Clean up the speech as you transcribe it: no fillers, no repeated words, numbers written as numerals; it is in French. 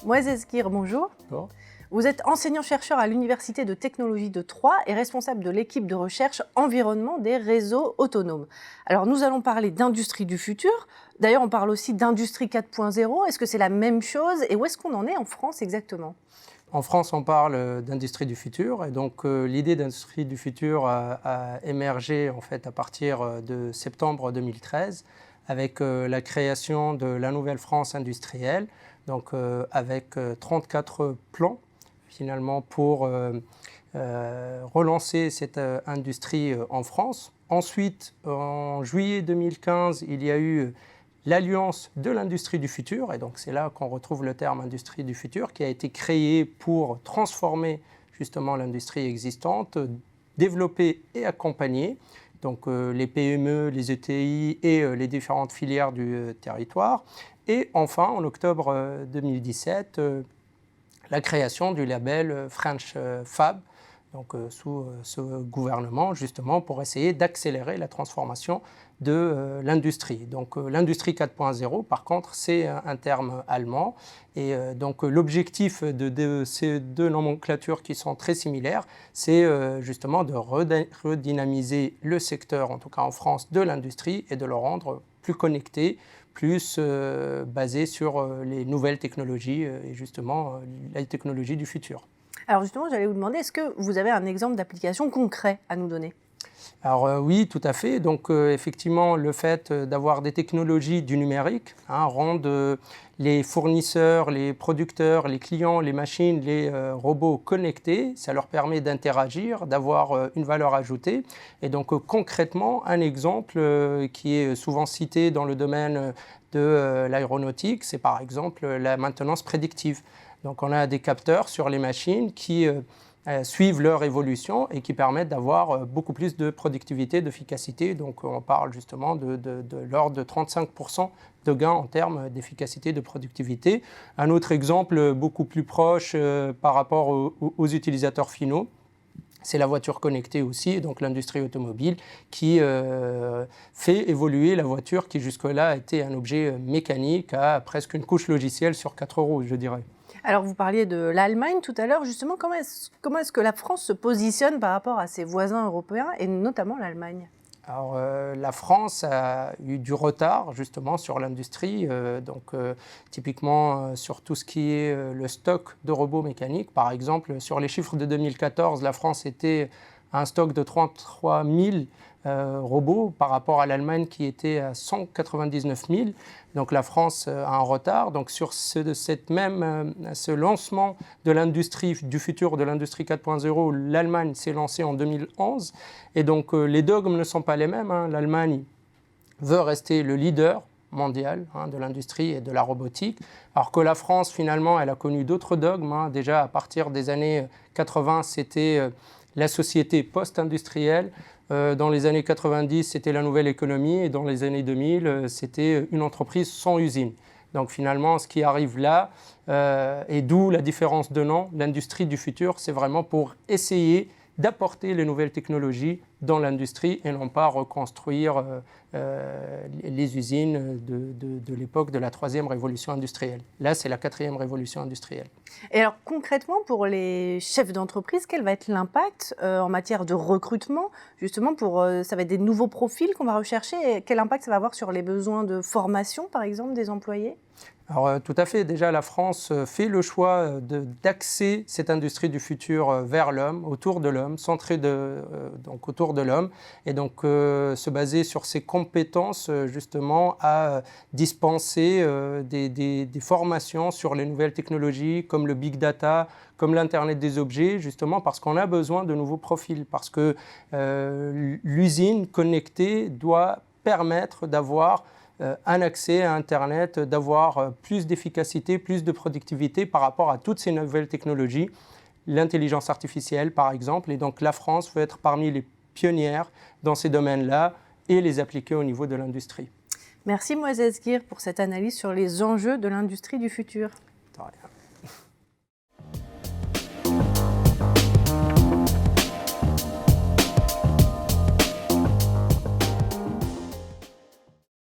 Moez Ezkir, bonjour. Bon. Vous êtes enseignant-chercheur à l'Université de technologie de Troyes et responsable de l'équipe de recherche environnement des réseaux autonomes. Alors nous allons parler d'industrie du futur. D'ailleurs, on parle aussi d'industrie 4.0. Est-ce que c'est la même chose et où est-ce qu'on en est en France exactement ? En France, on parle d'industrie du futur et donc l'idée d'industrie du futur a émergé en fait à partir de septembre 2013 avec la création de la Nouvelle France industrielle, donc avec 34 plans finalement pour relancer cette industrie en France. Ensuite, en juillet 2015, il y a eu l'Alliance de l'industrie du futur, et donc c'est là qu'on retrouve le terme industrie du futur, qui a été créée pour transformer justement l'industrie existante, développer et accompagner donc, les PME, les ETI et les différentes filières du territoire. Et enfin, en octobre 2017, la création du label French Fab, donc sous ce gouvernement, justement, pour essayer d'accélérer la transformation de l'industrie. Donc l'industrie 4.0, par contre, c'est un terme allemand. Et donc l'objectif de ces deux nomenclatures qui sont très similaires, c'est justement de redynamiser le secteur, en tout cas en France, de l'industrie et de le rendre plus connecté, plus basé sur les nouvelles technologies et justement les technologies du futur. Alors justement, j'allais vous demander, est-ce que vous avez un exemple d'application concret à nous donner ? Alors oui, tout à fait. Donc effectivement, le fait d'avoir des technologies du numérique rendent les fournisseurs, les producteurs, les clients, les machines, les robots connectés. Ça leur permet d'interagir, d'avoir une valeur ajoutée. Et donc concrètement, un exemple qui est souvent cité dans le domaine de l'aéronautique, c'est par exemple la maintenance prédictive. Donc on a des capteurs sur les machines qui suivent leur évolution et qui permettent d'avoir beaucoup plus de productivité, d'efficacité. Donc on parle justement de l'ordre de 35% de gains en termes d'efficacité, de productivité. Un autre exemple beaucoup plus proche par rapport aux utilisateurs finaux, c'est la voiture connectée aussi, donc l'industrie automobile qui fait évoluer la voiture qui jusque-là était un objet mécanique à presque une couche logicielle sur 4 roues, je dirais. Alors vous parliez de l'Allemagne tout à l'heure, justement, comment est-ce que la France se positionne par rapport à ses voisins européens et notamment l'Allemagne ? Alors, la France a eu du retard justement sur l'industrie, typiquement sur tout ce qui est le stock de robots mécaniques. Par exemple, sur les chiffres de 2014, la France était à un stock de 33 000 robots par rapport à l'Allemagne qui était à 199 000. Donc la France a un retard. Donc sur ce lancement de l'industrie du futur, de l'industrie 4.0, l'Allemagne s'est lancée en 2011. Et donc les dogmes ne sont pas les mêmes. L'Allemagne veut rester le leader mondial de l'industrie et de la robotique, alors que la France, finalement, elle a connu d'autres dogmes. Déjà, à partir des années 80, c'était la société post-industrielle. Dans les années 90, c'était la nouvelle économie et dans les années 2000, c'était une entreprise sans usine. Donc finalement, ce qui arrive là, et d'où la différence de nom, l'industrie du futur, c'est vraiment pour essayer d'apporter les nouvelles technologies dans l'industrie et non pas reconstruire les usines de l'époque de la 3e révolution industrielle. Là, c'est la 4e révolution industrielle. Et alors concrètement, pour les chefs d'entreprise, quel va être l'impact en matière de recrutement ? Justement, ça va être des nouveaux profils qu'on va rechercher. Et quel impact ça va avoir sur les besoins de formation, par exemple, des employés ? Alors tout à fait, déjà la France fait le choix d'axer cette industrie du futur vers l'homme, autour de l'homme, centrée donc autour de l'homme, et donc se baser sur ses compétences justement à dispenser des formations sur les nouvelles technologies comme le big data, comme l'Internet des objets, justement parce qu'on a besoin de nouveaux profils, parce que l'usine connectée doit permettre d'avoir un accès à Internet, d'avoir plus d'efficacité, plus de productivité par rapport à toutes ces nouvelles technologies, l'intelligence artificielle par exemple. Et donc la France veut être parmi les pionnières dans ces domaines-là et les appliquer au niveau de l'industrie. Merci Moez Ezkir pour cette analyse sur les enjeux de l'industrie du futur. De rien.